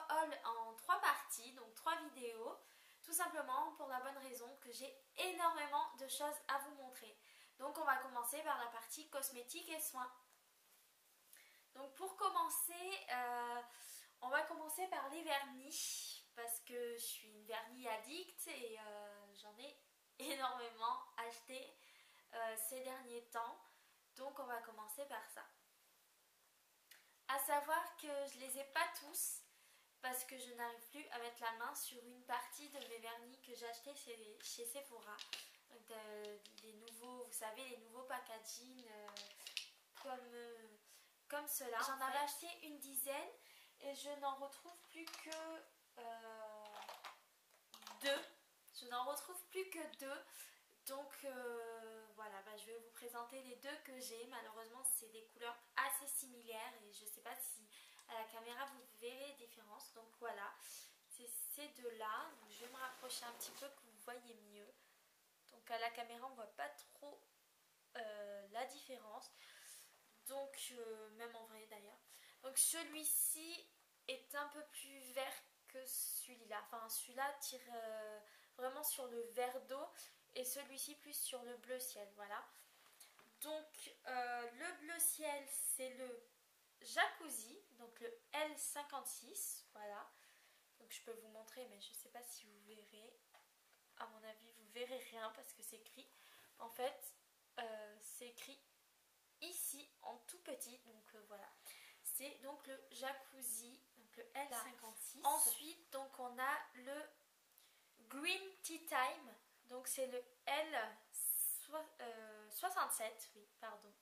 haul en 3 parties, donc 3 vidéos. Tout simplement pour la bonne raison que j'ai énormément de choses à vous montrer. Donc on va commencer par la partie cosmétiques et soins. Donc pour commencer, on va commencer par les vernis. Parce que je suis une vernis addict et j'en ai énormément acheté ces derniers temps. Donc on va commencer par ça. À savoir que je les ai pas tous. Parce que je n'arrive plus à mettre la main sur une partie de mes vernis que j'ai acheté chez Sephora. Donc les nouveaux, vous savez, les nouveaux packaging comme cela. J'en avais acheté une dizaine et je n'en retrouve plus que 2. Je n'en retrouve plus que 2. Donc voilà, je vais vous présenter les 2 que j'ai. Malheureusement, c'est des couleurs assez similaires et je ne sais pas si à la caméra vous verrez les différences. Donc voilà, c'est ces 2-là. Je vais me rapprocher un petit peu que vous voyez mieux. Donc à la caméra, on ne voit pas trop la différence. Donc même en vrai d'ailleurs. Donc celui-ci est un peu plus vert que celui-là. Enfin celui-là tire vraiment sur le vert d'eau. Et celui-ci plus sur le bleu ciel, voilà. Donc le bleu ciel c'est le Jacuzzi, donc le L56, voilà. Donc je peux vous montrer mais je ne sais pas si vous verrez. À mon avis vous verrez rien parce que c'est écrit. En fait c'est écrit ici en tout petit, donc voilà. C'est donc le Jacuzzi, donc le L56. Ensuite donc on a le Green Tea Time. Donc c'est le L67, oui, pardon.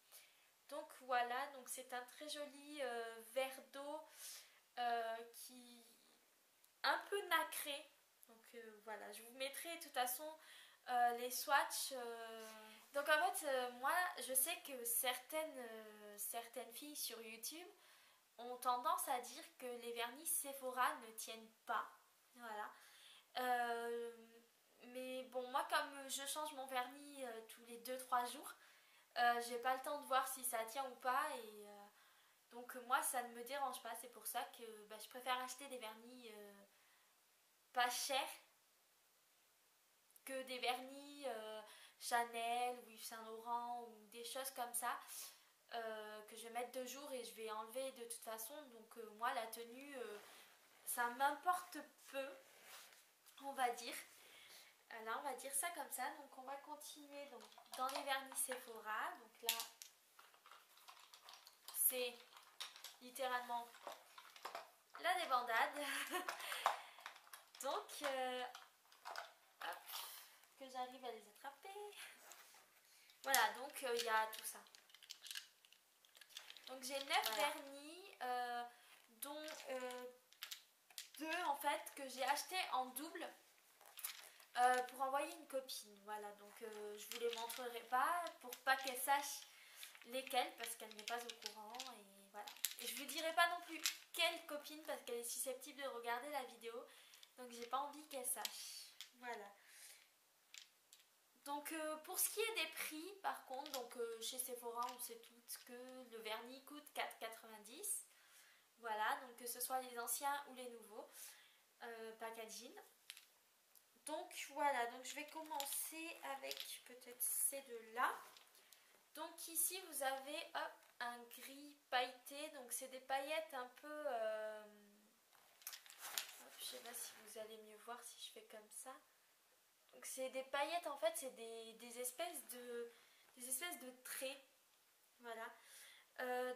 Donc voilà, donc c'est un très joli verre d'eau qui un peu nacré. Donc voilà, je vous mettrai de toute façon les swatchs. Donc en fait, moi je sais que certaines filles sur YouTube ont tendance à dire que les vernis Sephora ne tiennent pas. Voilà. Mais bon, moi comme je change mon vernis tous les 2-3 jours, j'ai pas le temps de voir si ça tient ou pas et donc moi ça ne me dérange pas. C'est pour ça que je préfère acheter des vernis pas chers que des vernis Chanel ou Yves Saint Laurent ou des choses comme ça que je vais mettre 2 jours et je vais enlever de toute façon. Donc moi la tenue ça m'importe peu, on va dire. Là on va dire ça comme ça. Donc on va continuer donc, dans les vernis Sephora. Donc là c'est littéralement la débandade. Donc hop, que j'arrive à les attraper. Voilà, donc il y a tout ça. Donc j'ai 9 vernis dont 2 en fait que j'ai acheté en double pour envoyer une copine. Voilà, donc je vous les montrerai pas pour pas qu'elle sache lesquelles parce qu'elle n'est pas au courant et voilà. Et je vous dirai pas non plus quelle copine parce qu'elle est susceptible de regarder la vidéo, donc j'ai pas envie qu'elle sache. Voilà. Donc pour ce qui est des prix par contre, donc chez Sephora on sait toutes que le vernis coûte 4,90. Voilà, donc que ce soit les anciens ou les nouveaux packaging. Donc voilà, donc je vais commencer avec peut-être ces 2-là. Donc ici vous avez hop, un gris pailleté, donc c'est des paillettes un peu... je sais pas si vous allez mieux voir si je fais comme ça. Donc c'est des paillettes en fait, c'est des espèces de traits. Voilà.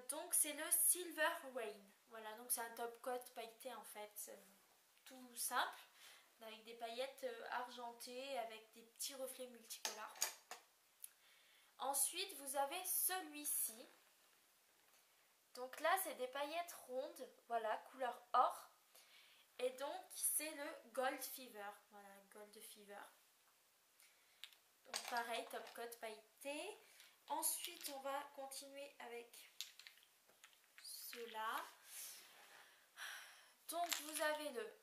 Donc c'est le Silver Rain. Voilà, donc c'est un top coat pailleté en fait. Tout simple. Avec des paillettes argentées, avec des petits reflets multicolores. Ensuite vous avez celui-ci. Donc là c'est des paillettes rondes. Voilà, couleur or. Et donc c'est le Gold Fever. Voilà, Gold Fever. Donc pareil, top coat pailleté. Ensuite on va continuer avec ceux-là. Donc vous avez le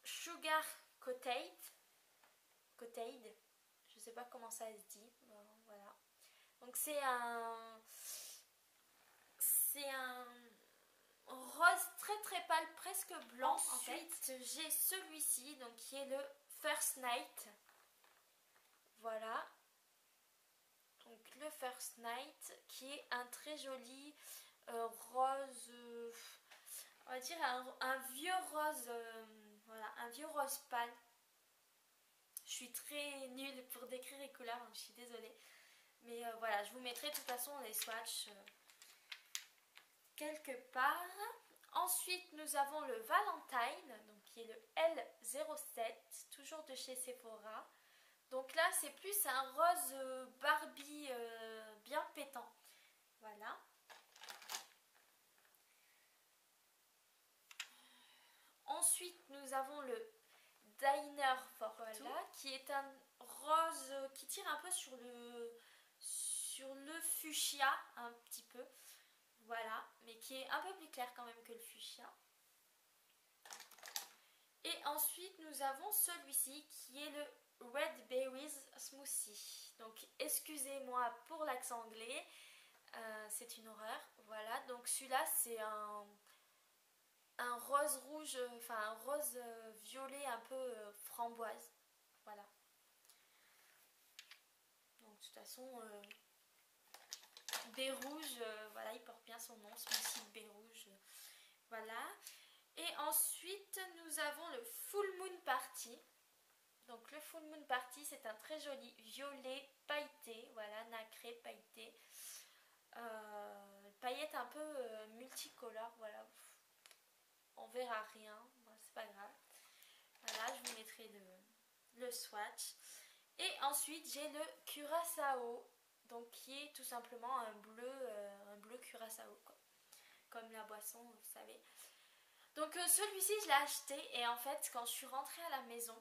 Sugar Coated. Je sais pas comment ça se dit. Bon, voilà. Donc c'est un rose très pâle, presque blanc. Ensuite, j'ai celui-ci, donc qui est le First Night. Voilà. Donc le First Night, qui est un très joli rose, on va dire un vieux rose, voilà, un vieux rose pâle. Je suis très nulle pour décrire les couleurs, donc je suis désolée. Mais voilà, je vous mettrai de toute façon les swatchs quelque part. Ensuite, nous avons le Valentine, donc qui est le L07, toujours de chez Sephora. Donc là, c'est plus un rose Barbie bien pétant. Voilà. Ensuite, nous avons le Diner for Two, qui est un rose qui tire un peu sur le fuchsia, un petit peu. Voilà, mais qui est un peu plus clair quand même que le fuchsia. Et ensuite, nous avons celui-ci qui est le Red Berries Smoothie. Donc, excusez-moi pour l'accent anglais, c'est une horreur. Voilà, donc celui-là, c'est un rose rouge, enfin un rose violet un peu framboise. Voilà. Donc, de toute façon, baie rouge, voilà, il porte bien son nom, Smoothie baie rouge. Voilà. Et ensuite, nous avons le Full Moon Party. Donc le Full Moon Party, c'est un très joli violet pailleté, voilà, nacré pailleté. Paillettes un peu multicolores, voilà. On verra rien, bon, c'est pas grave. Voilà, je vous mettrai le swatch. Et ensuite, j'ai le Curaçao, donc qui est tout simplement un bleu Curaçao, quoi. Comme la boisson, vous savez. Donc celui-ci, je l'ai acheté et en fait, quand je suis rentrée à la maison,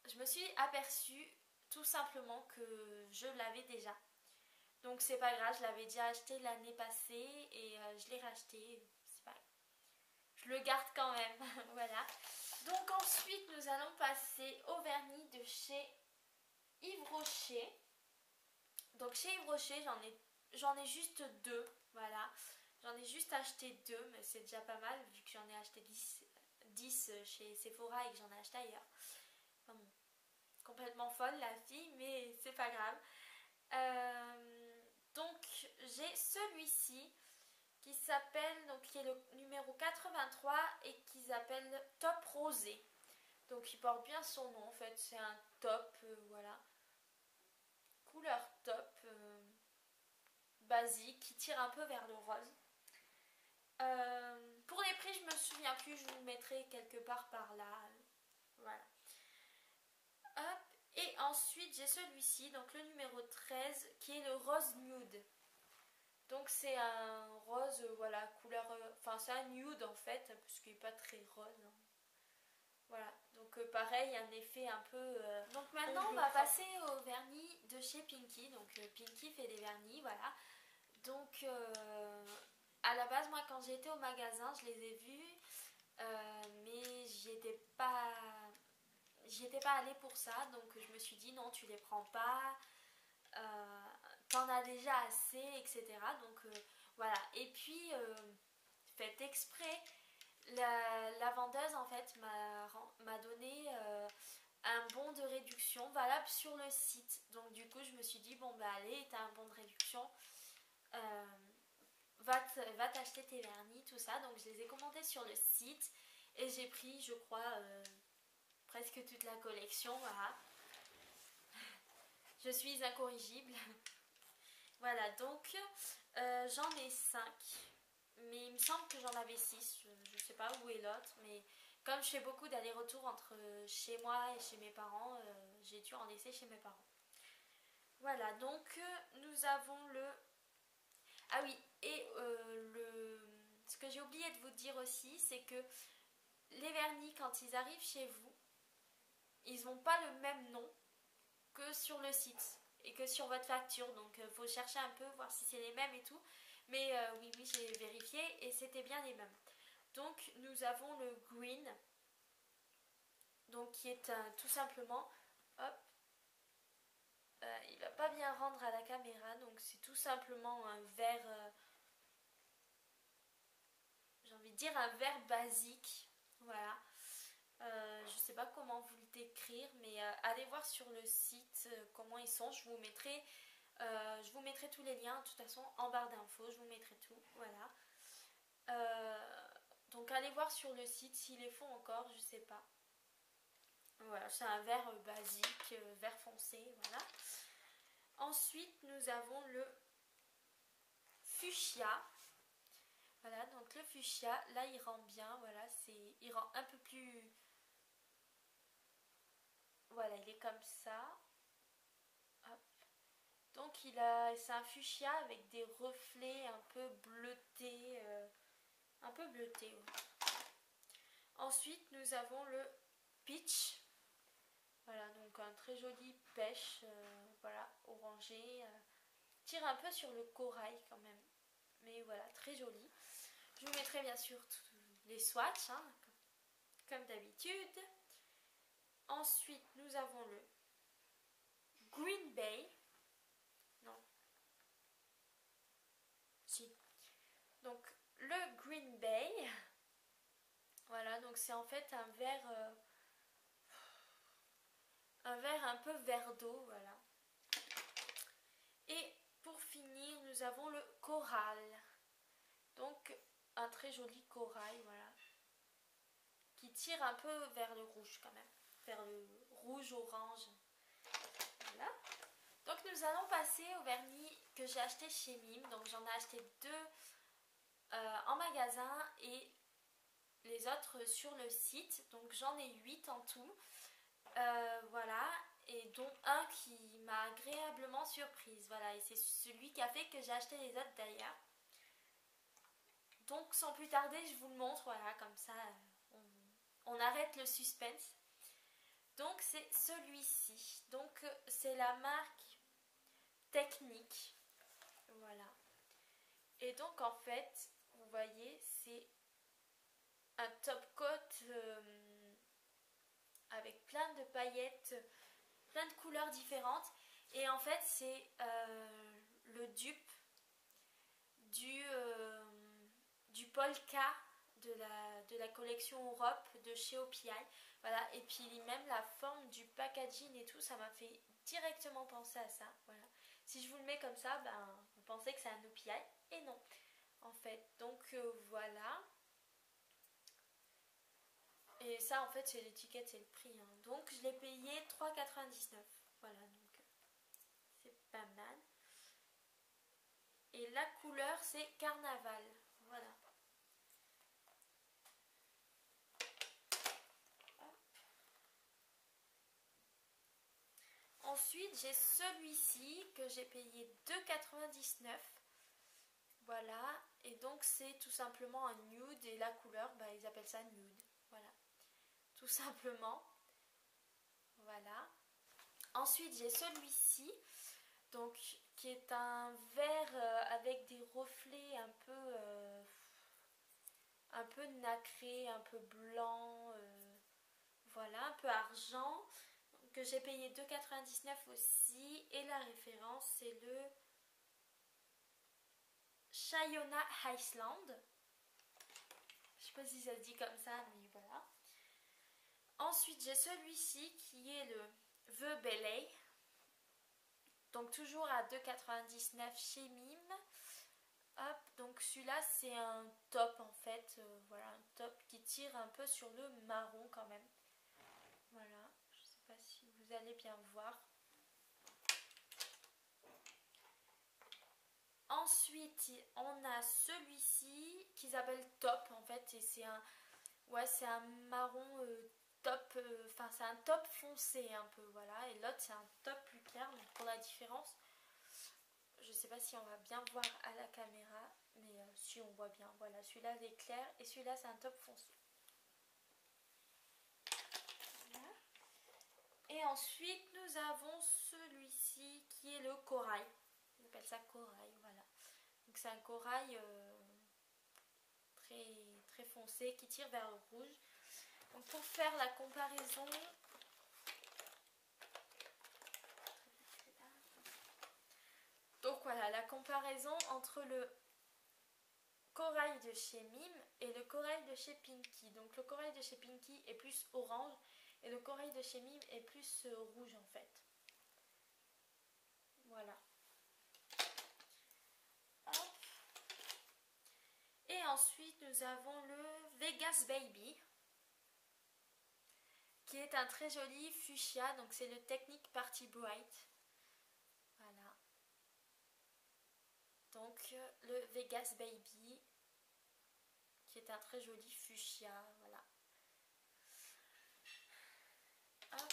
je me suis aperçue tout simplement que je l'avais déjà. Donc c'est pas grave, je l'avais déjà acheté l'année passée et je l'ai racheté. C'est pas grave. Je le garde quand même. Voilà. Donc ensuite nous allons passer au vernis de chez Yves Rocher. Donc chez Yves Rocher j'en ai juste deux. Voilà. J'en ai juste acheté deux, mais c'est déjà pas mal vu que j'en ai acheté 10 chez Sephora et que j'en ai acheté ailleurs. Enfin bon, complètement folle la fille, mais c'est pas grave. Donc j'ai celui-ci qui s'appelle, donc qui est le numéro 83 et qui s'appelle Top Rosé. Donc il porte bien son nom en fait, c'est un top, voilà. Couleur top, basique, qui tire un peu vers le rose. Pour les prix, je me souviens plus, je vous le mettrai quelque part par là. Voilà. Hop. Et ensuite, j'ai celui-ci, donc le numéro 13, qui est le rose nude. Donc c'est un rose, voilà, couleur, enfin c'est un nude en fait, parce qu'il n'est pas très rose. Hein. Voilà, donc pareil, un effet un peu... Donc maintenant, on va passer au vernis de chez Pinky. Donc Pinky fait des vernis, voilà. Donc... à la base, moi, quand j'étais au magasin, je les ai vus, mais j'y étais pas allée pour ça, donc je me suis dit non, tu les prends pas, t'en as déjà assez, etc. Donc voilà. Et puis, faites exprès, la vendeuse en fait m'a donné un bon de réduction valable sur le site. Donc du coup, je me suis dit bon bah allez, t'as un bon de réduction. Va t'acheter tes vernis, tout ça. Donc je les ai commandés sur le site et j'ai pris, je crois, presque toute la collection. Voilà. Je suis incorrigible. Voilà, donc j'en ai 5. Mais il me semble que j'en avais 6. Je ne sais pas où est l'autre. Mais comme je fais beaucoup d'allers-retours entre chez moi et chez mes parents, j'ai dû en laisser chez mes parents. Voilà, donc nous avons le... Ah oui, et ce que j'ai oublié de vous dire aussi, c'est que les vernis, quand ils arrivent chez vous, ils n'ont pas le même nom que sur le site et que sur votre facture. Donc il faut chercher un peu, voir si c'est les mêmes et tout. Mais oui, j'ai vérifié et c'était bien les mêmes. Donc nous avons le green, donc qui est tout simplement, hop, il va pas bien rendre à la caméra, donc c'est tout simplement un vert, j'ai envie de dire un vert basique. Voilà. Je sais pas comment vous le décrire, mais allez voir sur le site comment ils sont. Je vous mettrai tous les liens de toute façon en barre d'infos. Je vous mettrai tout. Voilà. Donc allez voir sur le site s'ils les font encore, je sais pas. Voilà, c'est un vert basique, vert foncé, voilà. Ensuite, nous avons le fuchsia. Voilà, donc le fuchsia, là il rend bien, voilà, il rend un peu plus... Voilà, il est comme ça. Hop. Donc c'est un fuchsia avec des reflets un peu bleutés, ouais. Ensuite, nous avons le peach. Voilà, donc un très joli pêche, voilà, orangé. Tire un peu sur le corail quand même. Mais voilà, très joli. Je vous mettrai bien sûr tous les swatchs, hein, comme d'habitude. Ensuite, nous avons le Green Bay. Non. Si. Donc, le Green Bay. Voilà, donc c'est en fait un verre un peu vert d'eau, voilà. Et pour finir, nous avons le coral. Donc, un très joli corail, voilà. Qui tire un peu vers le rouge quand même. Vers le rouge-orange. Voilà. Donc, nous allons passer au vernis que j'ai acheté chez Mime. Donc, j'en ai acheté 2 en magasin et les autres sur le site. Donc, j'en ai 8 en tout. Voilà, et dont un qui m'a agréablement surprise. Voilà, et c'est celui qui a fait que j'ai acheté les autres d'ailleurs. Donc sans plus tarder, je vous le montre, voilà, comme ça on arrête le suspense. Donc c'est celui-ci. Donc c'est la marque Technique. Voilà. Et donc en fait, vous voyez, c'est un top coat avec plein de paillettes, plein de couleurs différentes. Et en fait, c'est le dupe du Polka de la collection Europe de chez OPI. Voilà. Et puis même la forme du packaging et tout, ça m'a fait directement penser à ça. Voilà. Si je vous le mets comme ça, ben, vous pensez que c'est un OPI et non. En fait, donc voilà. Et ça, en fait, c'est l'étiquette, c'est le prix. Hein. Donc, je l'ai payé 3,99 €. Voilà, donc c'est pas mal. Et la couleur, c'est Carnaval. Voilà. Hop. Ensuite, j'ai celui-ci que j'ai payé 2,99 €. Voilà. Et donc, c'est tout simplement un nude. Et la couleur, bah, ils appellent ça nude. Voilà. Tout simplement. Voilà. Ensuite, j'ai celui-ci. Donc, qui est un vert avec des reflets un peu nacrés, un peu blanc, voilà, un peu argent, que j'ai payé 2,99 € aussi. Et la référence, c'est le Shayona Iceland. Je sais pas si ça se dit comme ça, mais voilà. Ensuite, j'ai celui-ci qui est le The Belay. Donc toujours à 2,99 € chez Mime. Hop, donc celui-là c'est un top en fait, voilà, un top qui tire un peu sur le marron quand même. Voilà, je sais pas si vous allez bien voir. Ensuite, on a celui-ci qui s'appelle Top en fait, et c'est un marron top, enfin c'est un top foncé un peu, voilà, et l'autre c'est un top plus clair. Donc pour la différence, je sais pas si on va bien voir à la caméra, mais si on voit bien, voilà, celui-là il est clair et celui-là c'est un top foncé. Voilà. Et ensuite nous avons celui-ci qui est le corail. On appelle ça corail, voilà. Donc c'est un corail très, très foncé qui tire vers le rouge. Donc pour faire la comparaison, donc voilà, la comparaison entre le corail de chez Mime et le corail de chez Pinky. Donc le corail de chez Pinky est plus orange et le corail de chez Mime est plus rouge en fait. Voilà. Hop. Et ensuite nous avons le Vegas Baby, qui est un très joli fuchsia, donc c'est le Technic Party Bright. Voilà. Donc le Vegas Baby, qui est un très joli fuchsia, voilà. Hop.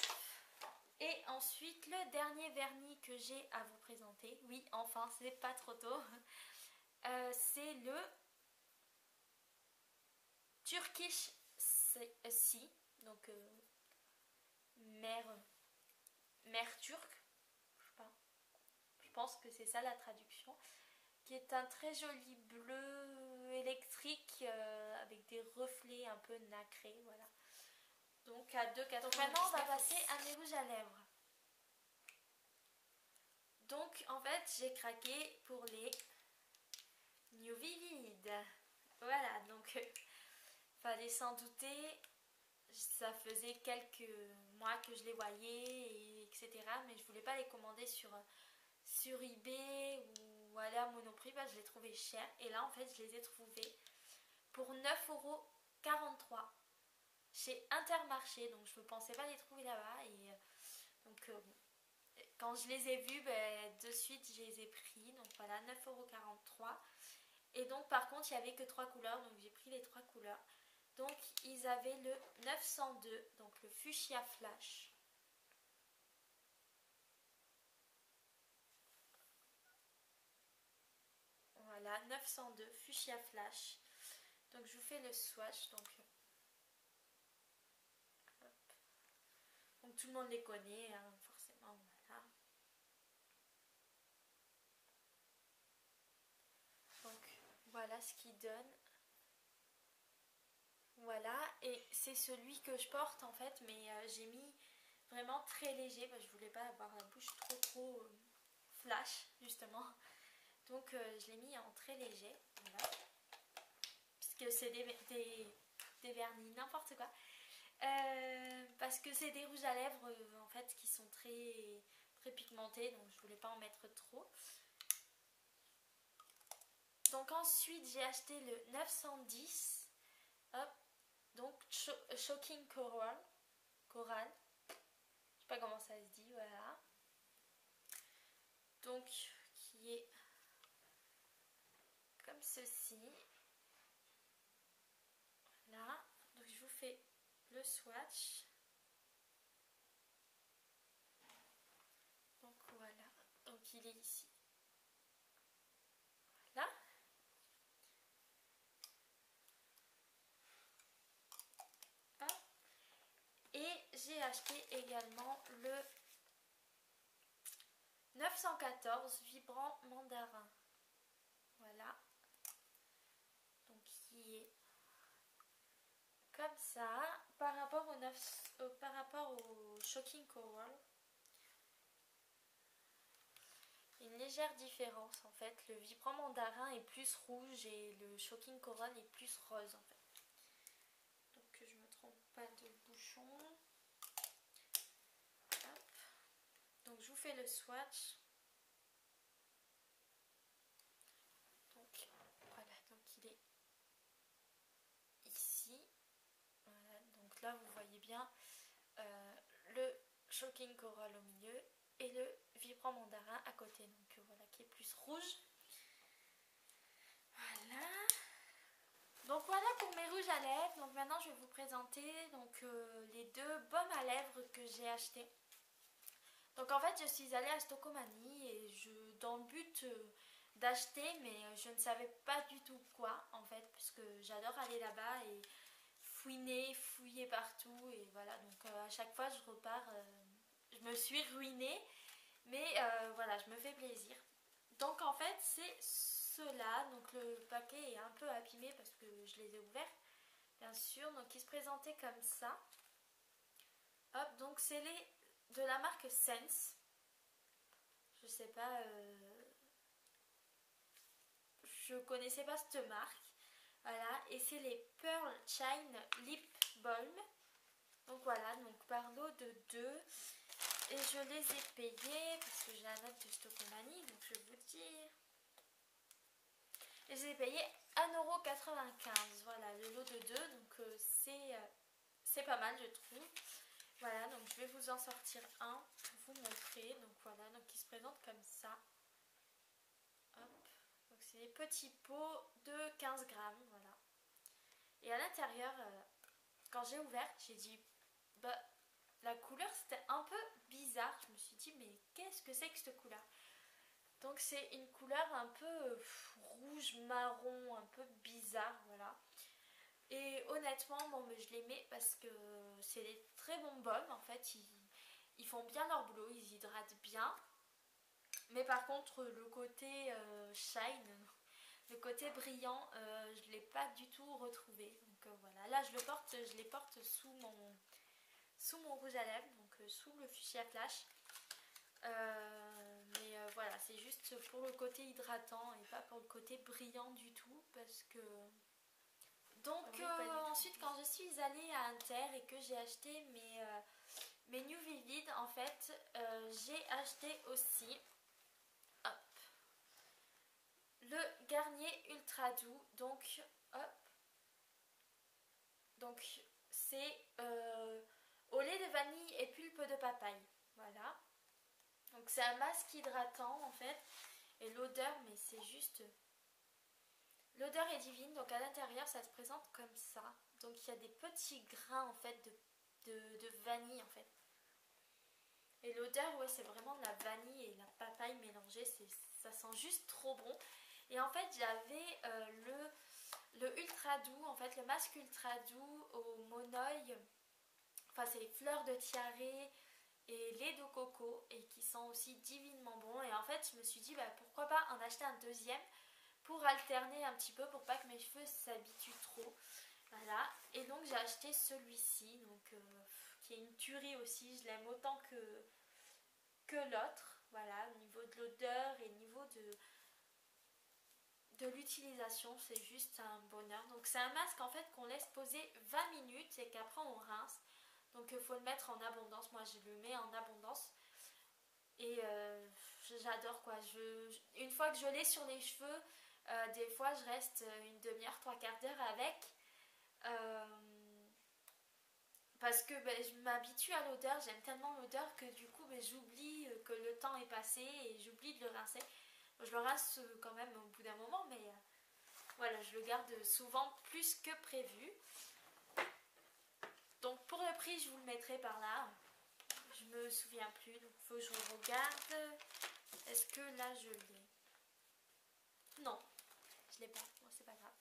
Et ensuite le dernier vernis que j'ai à vous présenter, oui enfin c'est pas trop tôt, c'est le Turkish Sea, donc mer turque, je sais pas, je pense que c'est ça la traduction, qui est un très joli bleu électrique avec des reflets un peu nacrés, voilà. Donc à 2,99. Donc maintenant on va passer à mes rouges à lèvres. Donc en fait j'ai craqué pour les New Vivid. Voilà, donc fallait s'en douter. Ça faisait quelques mois que je les voyais, etc. Mais je voulais pas les commander sur eBay ou aller à Monoprix, parce que je les trouvais chers. Et là en fait je les ai trouvés pour 9,43 € chez Intermarché. Donc je ne pensais pas les trouver là-bas. Et donc quand je les ai vus, de suite je les ai pris. Donc voilà, 9,43 €. Et donc par contre il n'y avait que 3 couleurs, donc j'ai pris les 3 couleurs. Donc ils avaient le 902, donc le fuchsia flash. Voilà, 902 fuchsia flash. Donc je vous fais le swatch. Donc tout le monde les connaît, hein, forcément, voilà. Donc voilà ce qu'il donne. Voilà, et c'est celui que je porte en fait, mais j'ai mis vraiment très léger parce que je voulais pas avoir la bouche trop flash justement. Donc je l'ai mis en très léger, voilà. Puisque c'est des vernis, n'importe quoi. Parce que c'est des rouges à lèvres en fait qui sont très pigmentés, donc je voulais pas en mettre trop. Donc ensuite j'ai acheté le 910, hop, donc Shocking Coral, je sais pas comment ça se dit, voilà. Donc qui est comme ceci. Voilà, donc je vous fais le swatch. Donc voilà, donc il est ici. Voilà. Hop. Et j'ai acheté également le 914 vibrant mandarin. Voilà. Donc qui est comme ça. Par rapport au Shocking Coral, une légère différence en fait. Le vibrant mandarin est plus rouge et le Shocking Coral est plus rose en fait. Donc que je me trompe pas de bouchon. Hop. Donc je vous fais le swatch. Donc voilà, donc il est ici. Voilà, donc là vous voyez bien le Shocking Coral au milieu et le vibrant mandarin à côté, donc voilà, qui est plus rouge. Voilà. Donc voilà pour mes rouges à lèvres. Donc maintenant je vais vous présenter donc les deux baumes à lèvres que j'ai achetés. Donc en fait je suis allée à Stocomanie et dans le but d'acheter, mais je ne savais pas du tout quoi en fait, puisque j'adore aller là-bas et fouiller partout, et voilà, donc à chaque fois je repars, je me suis ruinée, mais voilà, je me fais plaisir. Donc en fait c'est ceux-là, donc le paquet est un peu abîmé parce que je les ai ouverts bien sûr, donc ils se présentaient comme ça. Hop, donc c'est les de la marque Sense, je sais pas, je connaissais pas cette marque. Voilà, et c'est les Pearl Shine Lip Balm. Donc voilà, donc par lot de 2. Et je les ai payés parce que j'ai la note de Stokomani, donc je vais vous dire. Et je les ai payés 1,95 €. Voilà, le lot de 2, donc c'est pas mal je trouve. Voilà, donc je vais vous en sortir un pour vous montrer. Donc voilà, donc il se présente comme ça. Hop, donc c'est des petits pots de 15 grammes, voilà. Et à l'intérieur, quand j'ai ouvert, j'ai dit, bah, la couleur c'était un peu bizarre. Je me suis dit, mais qu'est-ce que c'est que cette couleur? Donc c'est une couleur un peu rouge marron, un peu bizarre, voilà. Et honnêtement, bon, mais je les mets parce que c'est des très bons baumes. En fait, ils font bien leur boulot, ils hydratent bien. Mais par contre, le côté shine, le côté brillant, je ne l'ai pas du tout retrouvé. Donc voilà, là je les porte sous mon rouge à lèvres, donc sous le fuchsia flash. Mais voilà, c'est juste pour le côté hydratant et pas pour le côté brillant du tout, parce que... Donc oui, ensuite quand je suis allée à Inter et que j'ai acheté mes New Vivid, en fait j'ai acheté aussi, hop, le Garnier Ultra Doux. Donc hop, donc c'est au lait de vanille et pulpe de papaye, voilà. Donc c'est un masque hydratant en fait, et l'odeur, mais c'est juste... L'odeur est divine, donc à l'intérieur ça se présente comme ça. Donc il y a des petits grains en fait de vanille en fait. Et l'odeur, ouais, c'est vraiment de la vanille et la papaye mélangée, ça sent juste trop bon. Et en fait j'avais le ultra doux, en fait le masque ultra doux au monoï. Enfin c'est les fleurs de tiare et lait de coco, et qui sent aussi divinement bon. Et en fait je me suis dit, bah, pourquoi pas en acheter un deuxième pour alterner un petit peu, pour pas que mes cheveux s'habituent trop. Voilà, et donc j'ai acheté celui-ci, donc qui est une tuerie aussi. Je l'aime autant que l'autre. Voilà, au niveau de l'odeur et au niveau de l'utilisation, c'est juste un bonheur. Donc c'est un masque en fait qu'on laisse poser 20 minutes et qu'après on rince. Donc il faut le mettre en abondance. Moi je le mets en abondance. Et j'adore quoi. Une fois que je l'ai sur les cheveux, des fois je reste une demi-heure, trois quarts d'heure avec. Parce que ben, je m'habitue à l'odeur, j'aime tellement l'odeur que du coup ben, j'oublie que le temps est passé et j'oublie de le rincer. Je le rince quand même au bout d'un moment, mais voilà, je le garde souvent plus que prévu. Donc pour le prix, je vous le mettrai par là. Je me souviens plus, donc il faut que je regarde. Est-ce que là je l'ai? Non, je l'ai pas, bon, c'est pas grave.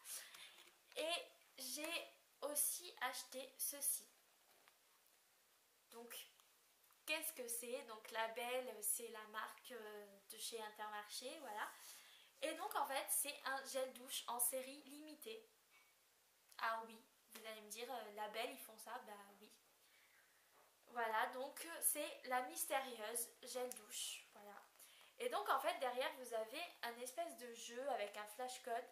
Et j'ai aussi acheté ceci. Donc qu'est-ce que c'est? Donc Label, c'est la marque de chez Intermarché, voilà. Et donc en fait c'est un gel douche en série limitée. Ah oui, vous allez me dire, Label ils font ça? Bah oui. Voilà, donc c'est la mystérieuse gel douche, voilà. Et donc en fait derrière vous avez un espèce de jeu avec un flash code.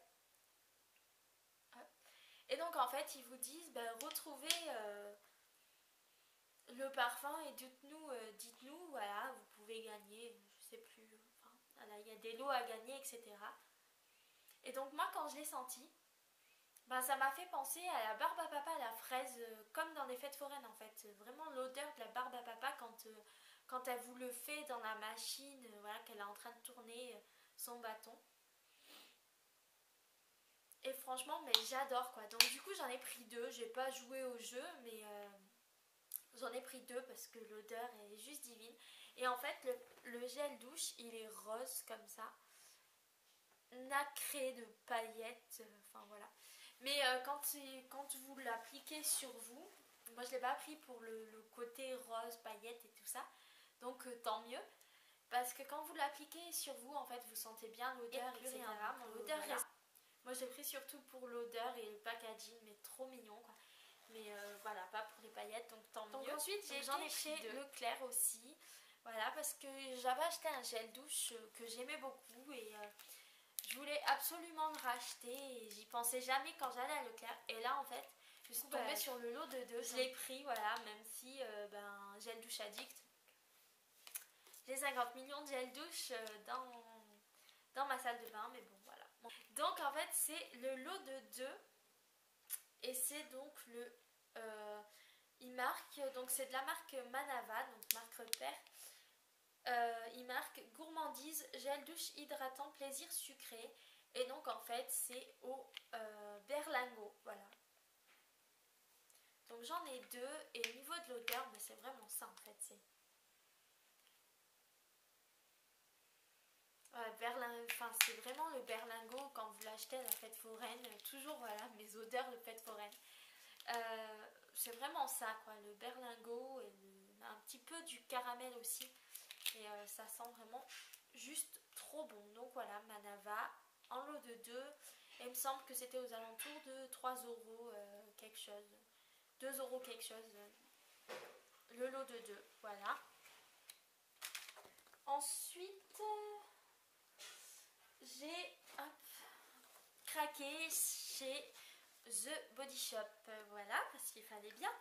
Et donc en fait ils vous disent, ben, retrouvez le parfum et dites-nous, voilà, vous pouvez gagner, je sais plus, enfin, voilà, il y a des lots à gagner, etc. Et donc moi quand je l'ai senti, ben, ça m'a fait penser à la barbe à papa à la fraise, comme dans les fêtes foraines en fait. Vraiment l'odeur de la barbe à papa quand elle vous le fait dans la machine, voilà, qu'elle est en train de tourner son bâton. Et franchement, mais j'adore quoi. Donc du coup j'en ai pris deux, j'ai pas joué au jeu, mais j'en ai pris deux parce que l'odeur est juste divine. Et en fait le gel douche il est rose comme ça, nacré de paillettes, enfin voilà. Mais quand vous l'appliquez sur vous, moi je l'ai pas pris pour le côté rose, paillettes et tout ça, donc tant mieux. Parce que quand vous l'appliquez sur vous, en fait vous sentez bien l'odeur, etc. L'odeur voilà. Moi j'ai pris surtout pour l'odeur et le packaging, mais trop mignon quoi. Mais voilà, pas pour les paillettes, donc tant mieux. Donc ensuite j'en ai pris Leclerc aussi, voilà, parce que j'avais acheté un gel douche que j'aimais beaucoup et Je voulais absolument le racheter et j'y pensais jamais quand j'allais à Leclerc. Et là, en fait, je suis tombée sur le lot de 2. Je l'ai pris, voilà, même si gel douche addict. J'ai 50 millions de gel douche dans ma salle de bain, mais bon, voilà. Donc, en fait, c'est le lot de 2. Et c'est donc le... il marque, donc c'est de la marque Manava, donc marque repère. Il marque gourmandise, gel douche hydratant, plaisir sucré. Et donc en fait c'est au berlingot, voilà. Donc j'en ai 2 et au niveau de l'odeur, mais c'est vraiment ça en fait. C'est c'est vraiment le berlingot quand vous l'achetez à la fête foraine. Toujours voilà mes odeurs de fête foraine. C'est vraiment ça quoi, le berlingot et un petit peu du caramel aussi. Et ça sent vraiment juste trop bon. Donc voilà, Manava en lot de 2. Et il me semble que c'était aux alentours de 3 euros quelque chose. 2 euros quelque chose. Le lot de 2. Voilà. Ensuite, j'ai craqué chez The Body Shop. Voilà, parce qu'il fallait bien.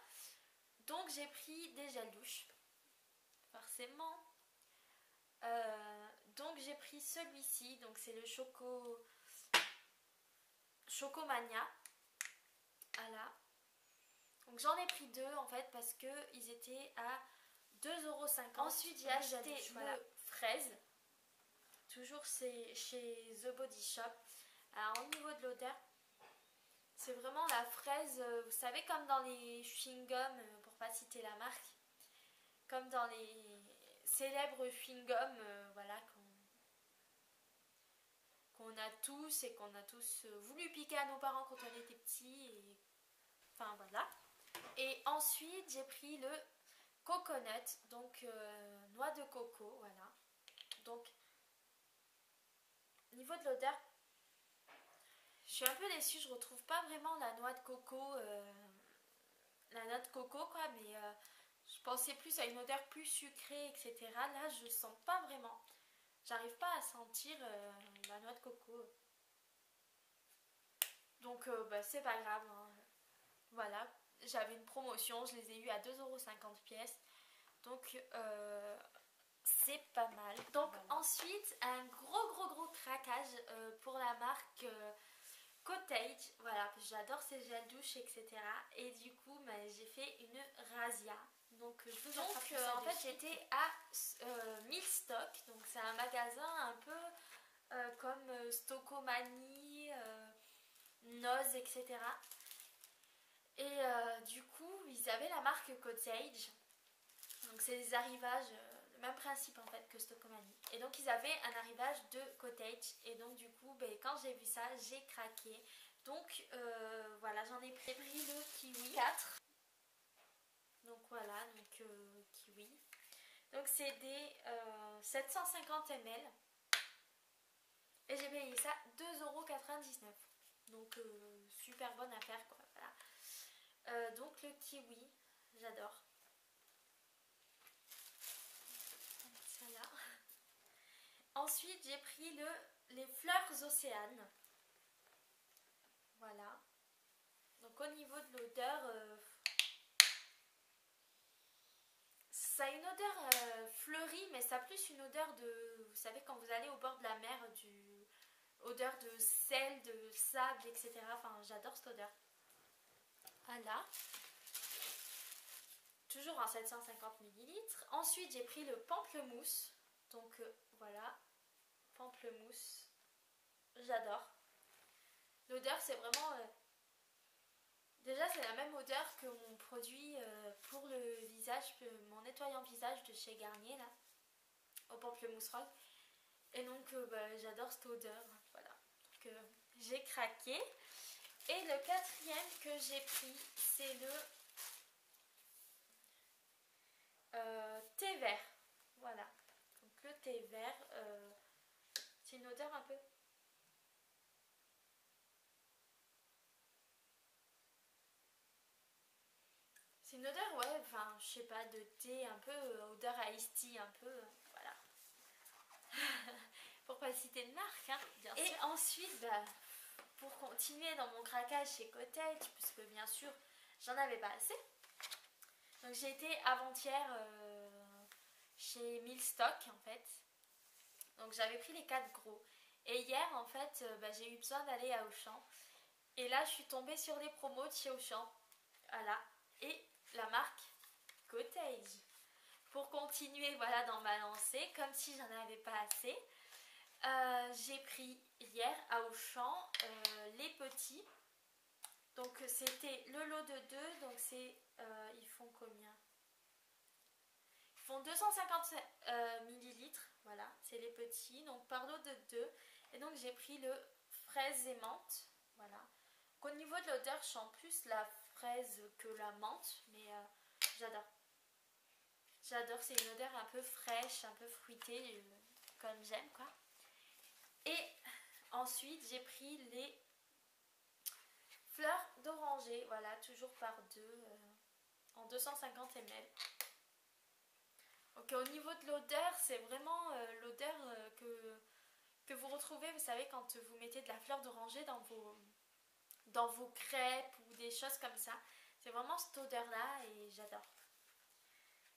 Donc j'ai pris des gels douche. Forcément. Donc j'ai pris celui-ci, donc c'est le Chocomania. Voilà. Donc j'en ai pris 2 en fait parce que ils étaient à 2,50 €. Ensuite j'ai acheté le fraise. Toujours chez The Body Shop. Alors au niveau de l'odeur, c'est vraiment la fraise, vous savez comme dans les chewing-gums, pour pas citer la marque, comme dans les célèbres chewing-gums, voilà, qu'on a tous et qu'on a tous voulu piquer à nos parents quand on était petits. Et... enfin voilà. Et ensuite j'ai pris le coconut, donc noix de coco, voilà. Donc au niveau de l'odeur, je suis un peu déçue, je retrouve pas vraiment la noix de coco, quoi, mais je pensais plus à une odeur plus sucrée, etc. Là je sens pas vraiment. J'arrive pas à sentir la noix de coco. Donc c'est pas grave. Hein. Voilà. J'avais une promotion. Je les ai eu à 2,50 € pièce. Donc c'est pas mal. Donc voilà. Ensuite, un gros craquage pour la marque Cottage. Voilà. J'adore ces gels douche, etc. Et du coup, j'ai fait une razzia. Donc je vous en en fait j'étais à Milstock, donc c'est un magasin un peu comme Stocomanie, Noz, etc. Et du coup ils avaient la marque Cottage, donc c'est des arrivages, le même principe en fait que Stocomanie. Et donc ils avaient un arrivage de Cottage et donc du coup quand j'ai vu ça j'ai craqué. Donc voilà, j'en ai pris le kiwi 4. Donc voilà, donc kiwi. Donc c'est des 750 ml. Et j'ai payé ça 2,99 €. Donc super bonne affaire quoi. Voilà. Donc le kiwi, j'adore. Ça là. Ensuite j'ai pris les fleurs océanes. Voilà. Donc au niveau de l'odeur, ça a une odeur fleurie, mais ça a plus une odeur de... Vous savez, quand vous allez au bord de la mer, odeur de sel, de sable, etc. Enfin, j'adore cette odeur. Voilà. Toujours en 750 ml. Ensuite, j'ai pris le pamplemousse. Donc, voilà. Pamplemousse. J'adore. L'odeur, c'est vraiment... déjà, c'est la même odeur que mon produit pour le visage, mon nettoyant visage de chez Garnier, là, au pamplemousse rose. Et donc, j'adore cette odeur. Voilà. Donc, j'ai craqué. Et le quatrième que j'ai pris, c'est le thé vert. Voilà. Donc, le thé vert, c'est une odeur un peu... C'est une odeur, ouais, enfin, je sais pas, de thé, un peu odeur iced tea, un peu, voilà. Pour pas citer de marque, hein, bien sûr. Et Et ensuite, bah, pour continuer dans mon craquage chez Cottage, puisque bien sûr, j'en avais pas assez. Donc j'ai été avant-hier chez Milstock en fait. Donc j'avais pris les 4 gros. Et hier en fait, bah, j'ai eu besoin d'aller à Auchan. Et là, je suis tombée sur les promos de chez Auchan. Voilà. Et la marque Cottage. Pour continuer voilà, dans ma lancée, comme si j'en avais pas assez, j'ai pris hier à Auchan les petits. Donc c'était le lot de 2, donc c'est ils font combien? Ils font 250 millilitres, voilà, c'est les petits, donc par lot de 2. Et donc j'ai pris le fraise et menthe, voilà. Donc, au niveau de l'odeur, je sens plus la fraise que la menthe, mais j'adore. J'adore, c'est une odeur un peu fraîche, un peu fruitée, comme j'aime quoi. Et ensuite j'ai pris les fleurs d'oranger, voilà, toujours par 2 en 250 ml. Donc au niveau de l'odeur, c'est vraiment l'odeur que vous retrouvez, vous savez, quand vous mettez de la fleur d'oranger dans vos crêpes ou des choses comme ça. C'est vraiment cette odeur-là et j'adore.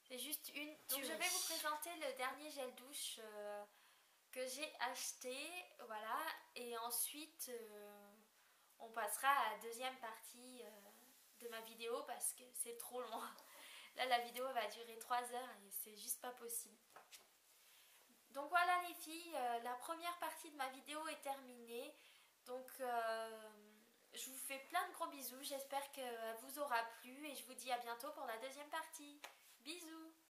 C'est juste une tuerie. Donc je vais vous présenter le dernier gel douche que j'ai acheté, voilà, et ensuite on passera à la deuxième partie de ma vidéo parce que c'est trop long. Là la vidéo va durer 3 heures et c'est juste pas possible. Donc voilà les filles, la première partie de ma vidéo est terminée. Donc je vous fais plein de gros bisous, j'espère qu'elle vous aura plu et je vous dis à bientôt pour la deuxième partie. Bisous!